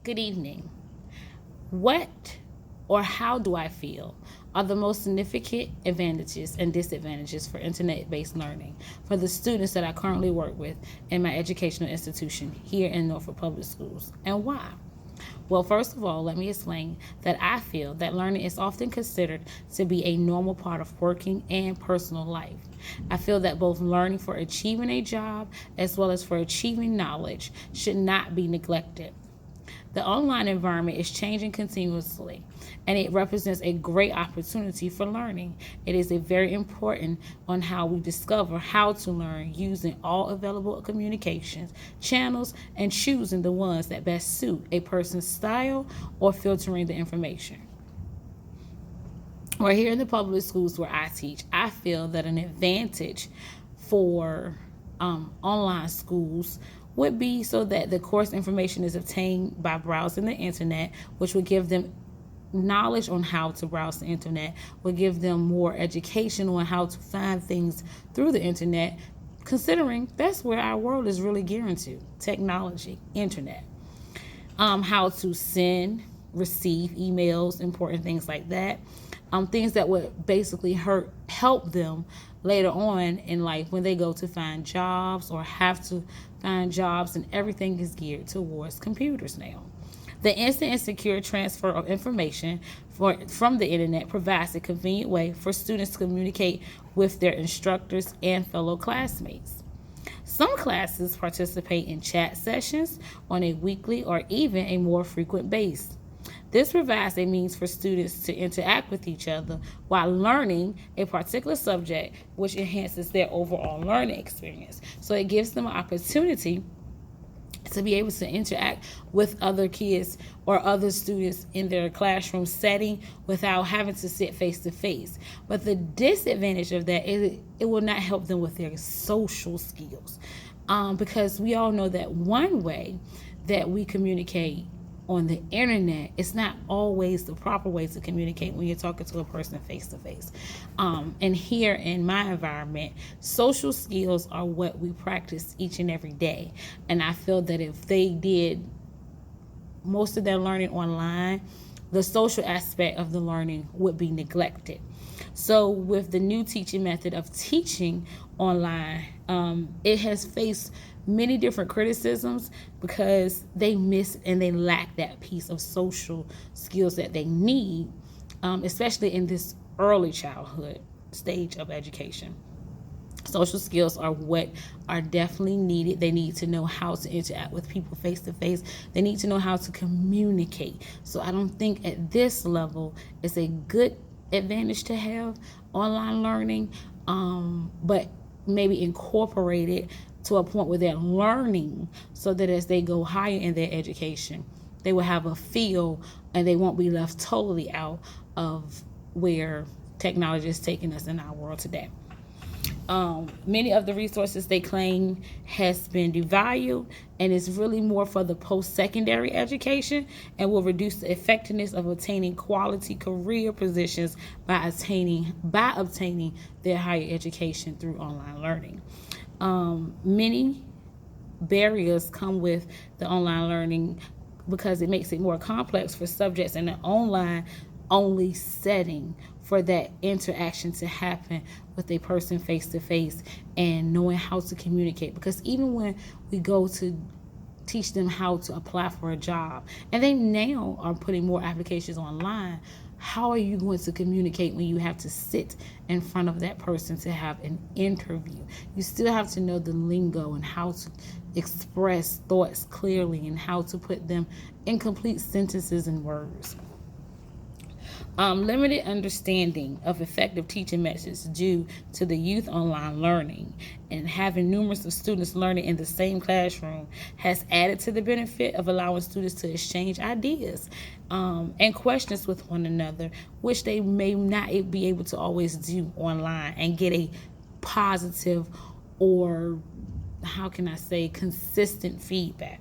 Good evening. What or how do I feel are the most significant advantages and disadvantages for internet-based learning for the students that I currently work with in my educational institution here in Norfolk Public Schools, and why? Well, first of all, let me explain that I feel that learning is often considered to be a normal part of working and personal life. I feel that both learning for achieving a job as well as for achieving knowledge should not be neglected. The online environment is changing continuously, and it represents a great opportunity for learning. It is a very important on how we discover how to learn using all available communications channels and choosing the ones that best suit a person's style or filtering the information. Or here in the public schools where I teach, I feel that an advantage for online schools would be so that the course information is obtained by browsing the internet, which would give them knowledge on how to browse the internet, would give them more education on how to find things through the internet, considering that's where our world is really gearing to: technology, internet. How to send, receive emails, important things like that. Things that would basically help them later on in life when they go to find jobs or have to find jobs, and everything is geared towards computers now. The instant and secure transfer of information from the internet provides a convenient way for students to communicate with their instructors and fellow classmates. Some classes participate in chat sessions on a weekly or even a more frequent basis. This provides a means for students to interact with each other while learning a particular subject, which enhances their overall learning experience. So it gives them an opportunity to be able to interact with other kids or other students in their classroom setting without having to sit face to face. But the disadvantage of that is it will not help them with their social skills, because we all know that one way that we communicate on the internet, it's not always the proper way to communicate when you're talking to a person face to face. And here in my environment, social skills are what we practice each and every day. And I feel that if they did most of their learning online, the social aspect of the learning would be neglected. So with the new teaching method of teaching online, it has faced many different criticisms because they miss and they lack that piece of social skills that they need, especially in this early childhood stage of education. Social skills are what are definitely needed. They need to know how to interact with people face to face. They need to know how to communicate. So I don't think at this level it's a good advantage to have online learning, but maybe incorporate it to a point where they're learning so that as they go higher in their education, they will have a feel and they won't be left totally out of where technology is taking us in our world today. Many of the resources they claim has been devalued and is really more for the post-secondary education and will reduce the effectiveness of obtaining quality career positions by obtaining their higher education through online learning. Many barriers come with the online learning because it makes it more complex for subjects in an online only setting for that interaction to happen with a person face to face and knowing how to communicate. Because even when we go to teach them how to apply for a job, and they now are putting more applications online, how are you going to communicate when you have to sit in front of that person to have an interview? You still have to know the lingo and how to express thoughts clearly and how to put them in complete sentences and words. Limited understanding of effective teaching methods due to the youth online learning and having numerous of students learning in the same classroom has added to the benefit of allowing students to exchange ideas and questions with one another, which they may not be able to always do online and get a positive or, how can I say, consistent feedback.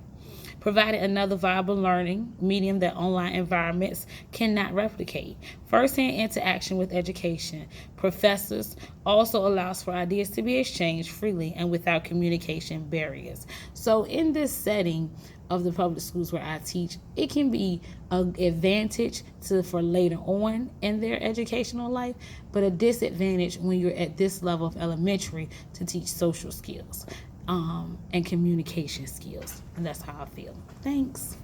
Provided another viable learning medium that online environments cannot replicate. First-hand interaction with education professors also allows for ideas to be exchanged freely and without communication barriers. So in this setting, of the public schools where I teach, it can be an advantage for later on in their educational life, but a disadvantage when you're at this level of elementary to teach social skills and communication skills. And that's how I feel. Thanks.